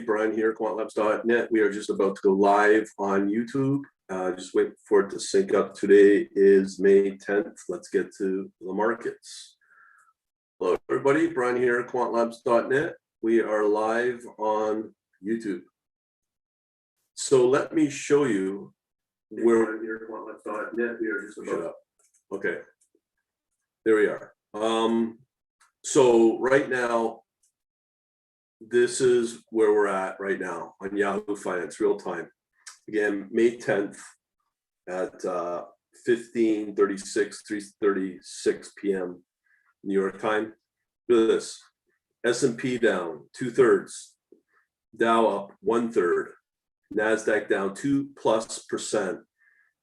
Brian here, quantlabs.net. We are just about to go live on YouTube. Just wait for it to sync up. Today is May 10th. Let's get to the markets. Hello, everybody. Brian here, quantlabs.net. We are live on YouTube. So let me show you where we're here, quantlabs.net. We are just about okay. There we are. So right now, this is where we're at right now on Yahoo Finance real time. Again, May 10th at 3:36 p.m. New York time. Look at this. S&P down 2/3, Dow up 1/3, NASDAQ down 2+%,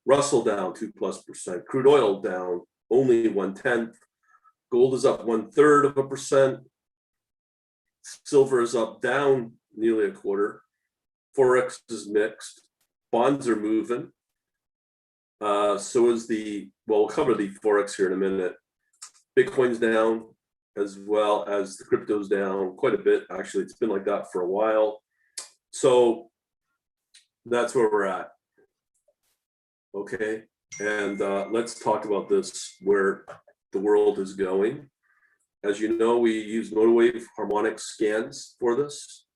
Russell down 2+%, crude oil down only 1/10, gold is up 1/3%. Silver is up, down nearly a quarter. Forex is mixed. Bonds are moving. So is we'll cover the Forex here in a minute. Bitcoin's down, as well as the crypto's down quite a bit. Actually, it's been like that for a while. So that's where we're at. Okay, and let's talk about this, where the world is going. As you know, we use motor wave harmonic scans for this,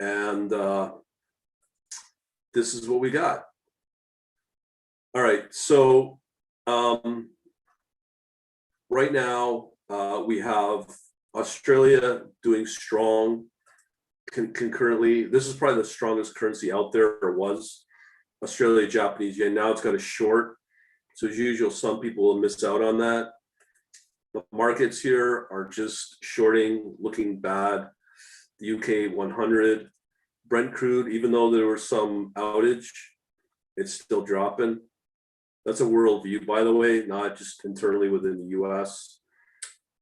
and this is what we got. All right, so right now we have Australia doing strong concurrently. This is probably the strongest currency out there, or was. Australia, Japanese yen. Now it's got a short, so as usual, some people will miss out on that. The markets here are just shorting, looking bad. The UK 100, Brent crude, even though there was some outage, it's still dropping. That's a world view, by the way, not just internally within the US.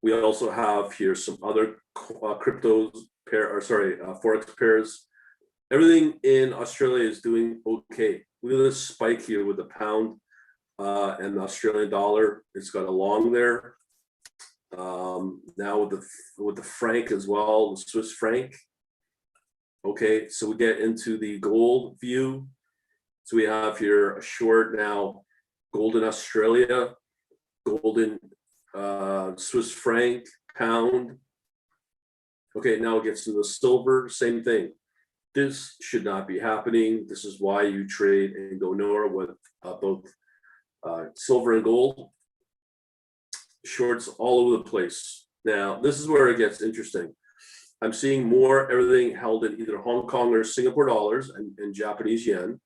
We also have here some other Forex pairs. Everything in Australia is doing okay. Look at this spike here with the pound and the Australian dollar. It's got a long there. Now with the franc as well, the Swiss franc. Okay, so we get into the gold view. So we have here a short now, gold in Australia, gold in Swiss franc, pound. Okay, now it gets to the silver, same thing. This should not be happening. This is why you trade and go nowhere with both silver and gold. Shorts all over the place. Now, this is where it gets interesting. I'm seeing more everything held in either Hong Kong or Singapore dollars and Japanese yen,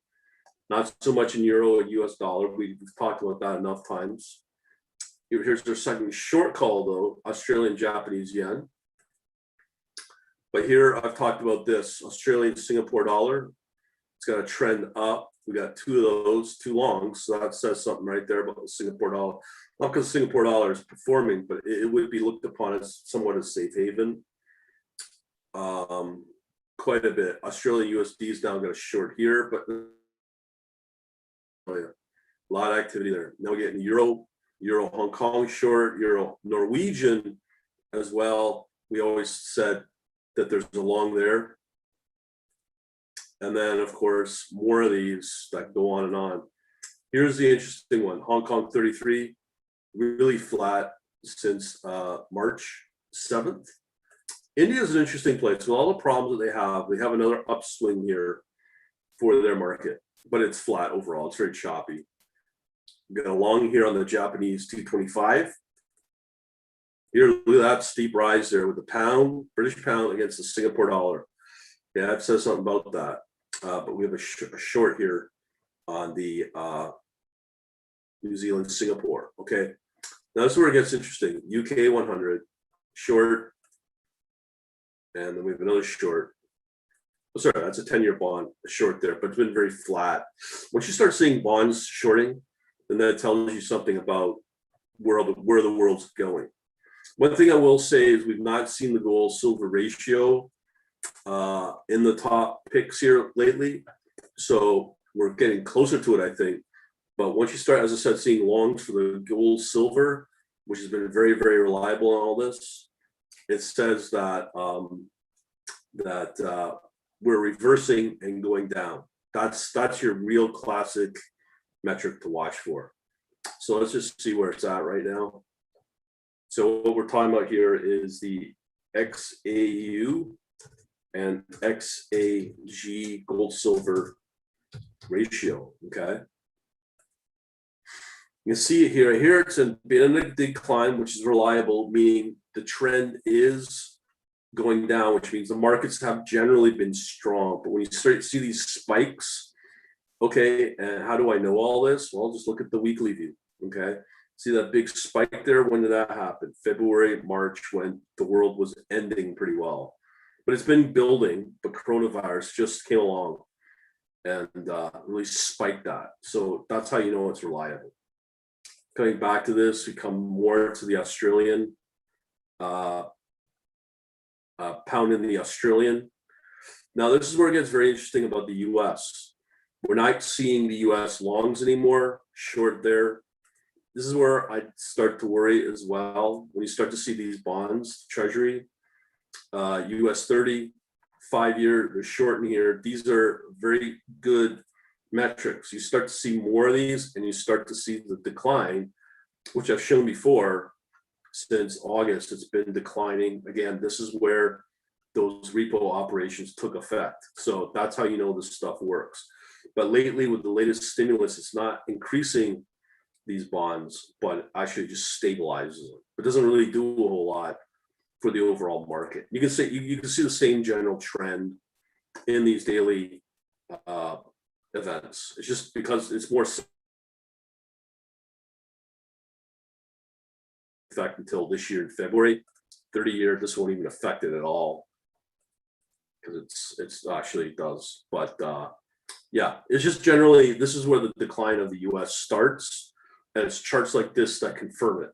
not so much in euro or US dollar. We've talked about that enough times. Here's their second short call, though, Australian Japanese yen. But here I've talked about this Australian Singapore dollar. It's got a trend up. We got two of those, two longs. So that says something right there about the Singapore dollar. Not because Singapore dollar is performing, but it would be looked upon as somewhat a safe haven. Quite a bit. Australia USD is now got a short here, but oh yeah, a lot of activity there. Now we're getting Euro Hong Kong short, Euro Norwegian as well. We always said that there's a long there. And then, of course, more of these that go on and on. Here's the interesting one. Hong Kong 33, really flat since March 7th. India is an interesting place. With all the problems that they have another upswing here for their market, but it's flat overall. It's very choppy. We got a long here on the Japanese 225. Here, look at that steep rise there with the pound, British pound against the Singapore dollar. Yeah, that says something about that. But we have a short here on the New Zealand, Singapore. Okay, now that's where it gets interesting. UK 100 short, and then we have another short. Oh, sorry, that's a 10-year bond, a short there, but it's been very flat. Once you start seeing bonds shorting, then that tells you something about where the world's going. One thing I will say is we've not seen the gold silver ratio in the top picks here lately. So we're getting closer to it, I think. But once you start, as I said, seeing longs for the gold silver, which has been very, very reliable in all this, it says that we're reversing and going down. That's your real classic metric to watch for. So let's just see where it's at right now. So what we're talking about here is the XAU and XAG gold silver ratio. Okay. You can see it here. Here it's been in a decline, which is reliable, meaning the trend is going down, which means the markets have generally been strong. But when you start to see these spikes, okay, and how do I know all this? Well, just look at the weekly view. Okay. See that big spike there? When did that happen? February, March, when the world was ending pretty well. But it's been building, but coronavirus just came along and really spiked that. So that's how you know it's reliable. Coming back to this, we come more to the Australian, pound in the Australian. Now, this is where it gets very interesting about the US. We're not seeing the US longs anymore, short there. This is where I start to worry as well. When you start to see these bonds, Treasury, US 30, 5-year, they're short in here. These are very good metrics. You start to see more of these and you start to see the decline, which I've shown before. Since August, it's been declining. Again, this is where those repo operations took effect. So that's how you know this stuff works. But lately, with the latest stimulus, it's not increasing these bonds, but actually just stabilizes them. It doesn't really do a whole lot for the overall market. You can say you can see the same general trend in these daily events. It's just because it's more effect until this year in February. 30-year, this won't even affect it at all because it's actually does. But yeah, it's just generally this is where the decline of the U.S. starts. And it's charts like this that confirm it.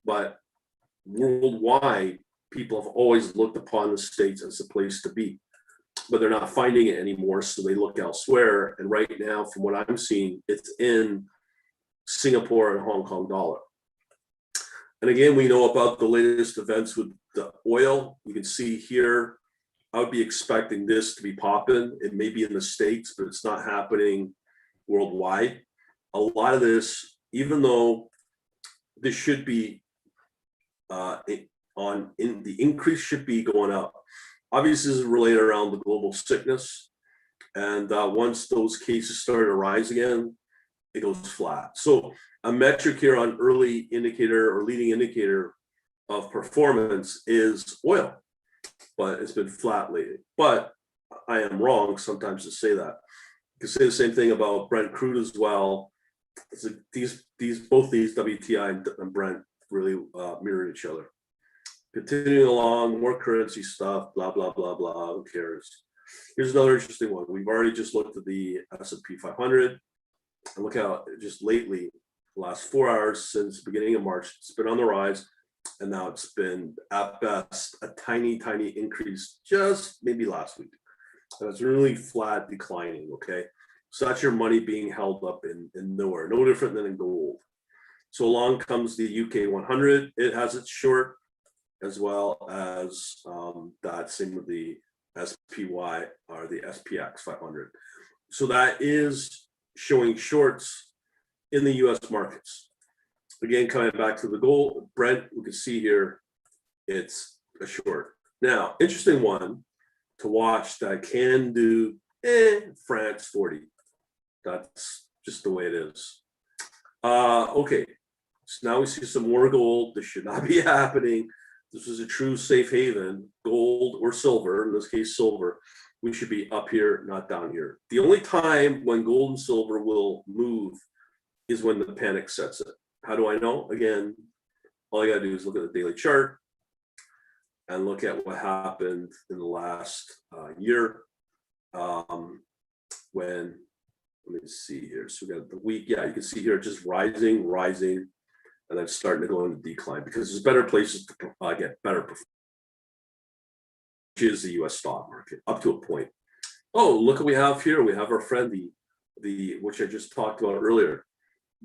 But worldwide, people have always looked upon the States as a place to be, but they're not finding it anymore. So they look elsewhere. And right now, from what I'm seeing, it's in Singapore and Hong Kong dollar. And again, we know about the latest events with the oil. You can see here, I would be expecting this to be popping. It may be in the States, but it's not happening worldwide. A lot of this, even though this should be the increase should be going up. Obviously, this is related around the global sickness. And once those cases start to rise again, it goes flat. So a metric here on early indicator or leading indicator of performance is oil, but it's been flat lately. But I am wrong sometimes to say that. You can say the same thing about Brent crude as well. So both these WTI and Brent really mirror each other. Continuing along, more currency stuff, blah, blah, blah, blah, who cares? Here's another interesting one. We've already just looked at the S&P 500. And look how just lately, last 4 hours since the beginning of March, it's been on the rise. And now it's been, at best, a tiny, tiny increase just maybe last week. And it's really flat declining, okay? So that's your money being held up in nowhere, no different than in gold. So along comes the UK 100. It has its short as well as that, same with the SPY or the SPX 500. So that is showing shorts in the US markets. Again, coming back to the gold, Brent, we can see here, it's a short. Now, interesting one to watch that can do France 40. That's just the way it is. Okay, so now we see some more gold. This should not be happening. This is a true safe haven, gold or silver, in this case, silver. We should be up here, not down here. The only time when gold and silver will move is when the panic sets it. How do I know? Again, all you gotta do is look at the daily chart and look at what happened in the last year. When, let me see here. So we got the week. Yeah, you can see here just rising, and then starting to go into decline because there's better places to get better performance, which is the U.S. stock market up to a point. Oh, look what we have here. We have our friend, the which I just talked about earlier,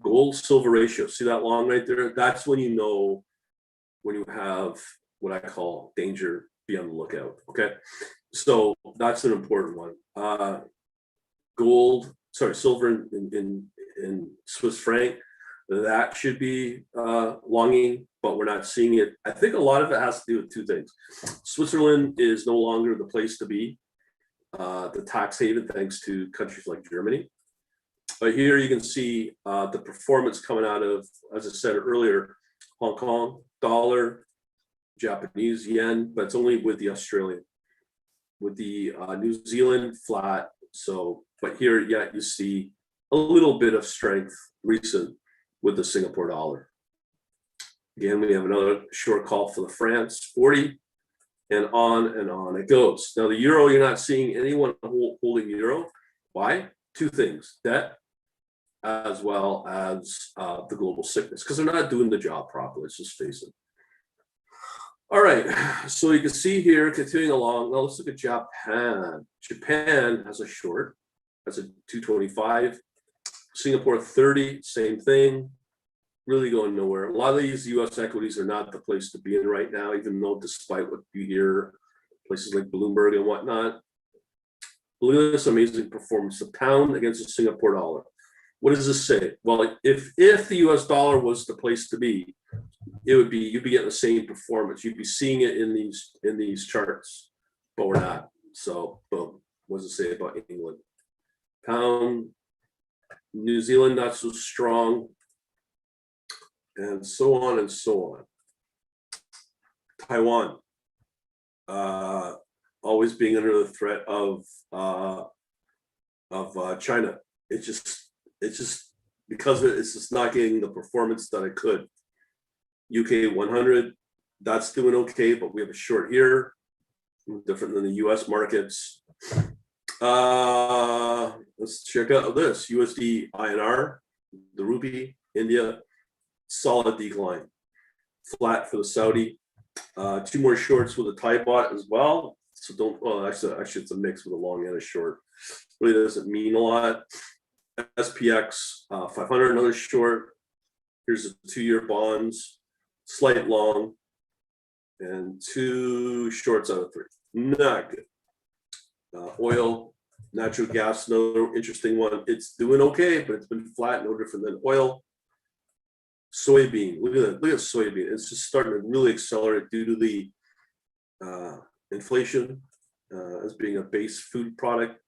gold silver ratio. See that long right there? That's when you know when you have what I call danger, be on the lookout. Okay. So that's an important one. Silver in Swiss franc, that should be longing, but we're not seeing it. I think a lot of it has to do with two things. Switzerland is no longer the place to be, the tax haven, thanks to countries like Germany. But here you can see the performance coming out of, as I said earlier, Hong Kong, dollar, Japanese yen, but it's only with the Australian. With the New Zealand, flat. So, but here, yeah, you see a little bit of strength recent with the Singapore dollar. Again, we have another short call for the France 40, and on it goes. Now the euro, you're not seeing anyone holding euro. Why? Two things: debt, as well as the global sickness, because they're not doing the job properly. Let's just face it. All right, so you can see here, continuing along. Now let's look at Japan. Japan has a short, that's a 225. Singapore 30, same thing, really going nowhere. A lot of these US equities are not the place to be in right now, even though despite what you hear, places like Bloomberg and whatnot. Look at this amazing performance, the pound against the Singapore dollar. What does this say? Well, if the US dollar was the place to be, it would be, you'd be getting the same performance. You'd be seeing it in these charts, but we're not. So, boom. What does it say about England? Pound, New Zealand, not so strong, and so on and so on. Taiwan, always being under the threat of China. It's just because it's just not getting the performance that it could. UK 100, that's doing okay, but we have a short here, different than the US markets. Let's check out this USD INR, the rupee, India, solid decline, flat for the Saudi. Two more shorts with a Thai baht as well. So don't, well, actually it's a mix with a long and a short. Really doesn't mean a lot. SPX 500, another short. Here's the 2-year bonds. Slight long, and 2 shorts out of 3. Not good. Oil, natural gas, another interesting one. It's doing okay, but it's been flat, no different than oil. Soybean, look at soybean. It's just starting to really accelerate due to the inflation as being a base food product.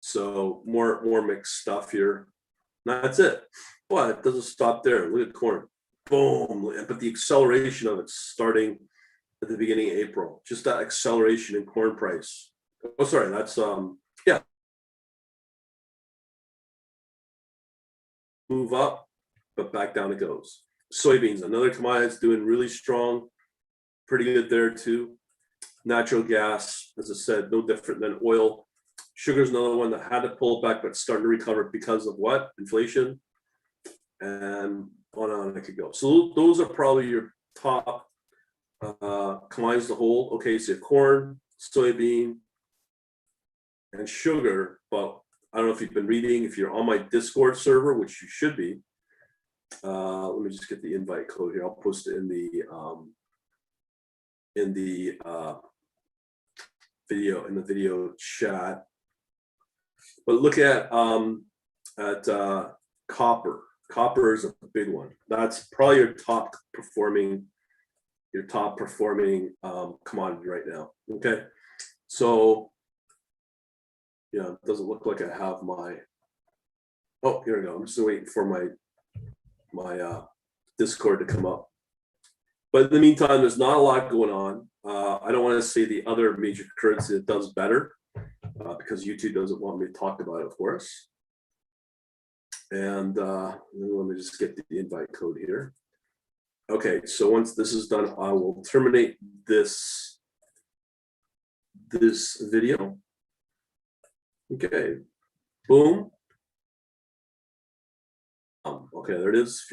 So more mixed stuff here. That's it. But it doesn't stop there. Look at corn. Boom. But the acceleration of it's starting at the beginning of April. Just that acceleration in corn price. Oh, sorry. That's yeah. Move up, but back down it goes. Soybeans, another commodity that's doing really strong. Pretty good there too. Natural gas, as I said, no different than oil. Sugar's another one that had to pull back, but starting to recover because of what? Inflation. And on it could go. So those are probably your top commodities to hold. Okay, so corn, soybean, and sugar. But I don't know if you've been reading, if you're on my Discord server, which you should be. Let me just get the invite code here. I'll post it in the video chat. But look at copper. Copper is a big one. That's probably your top performing commodity right now. Okay, so yeah, it doesn't look like I have my. Oh, here we go. I'm just waiting for my Discord to come up. But in the meantime, there's not a lot going on. I don't want to say the other major currency that does better because YouTube doesn't want me to talk about it, of course. And let me just get the invite code here. Okay, so once this is done, I will terminate this video. Okay, boom. Okay, there it is. If you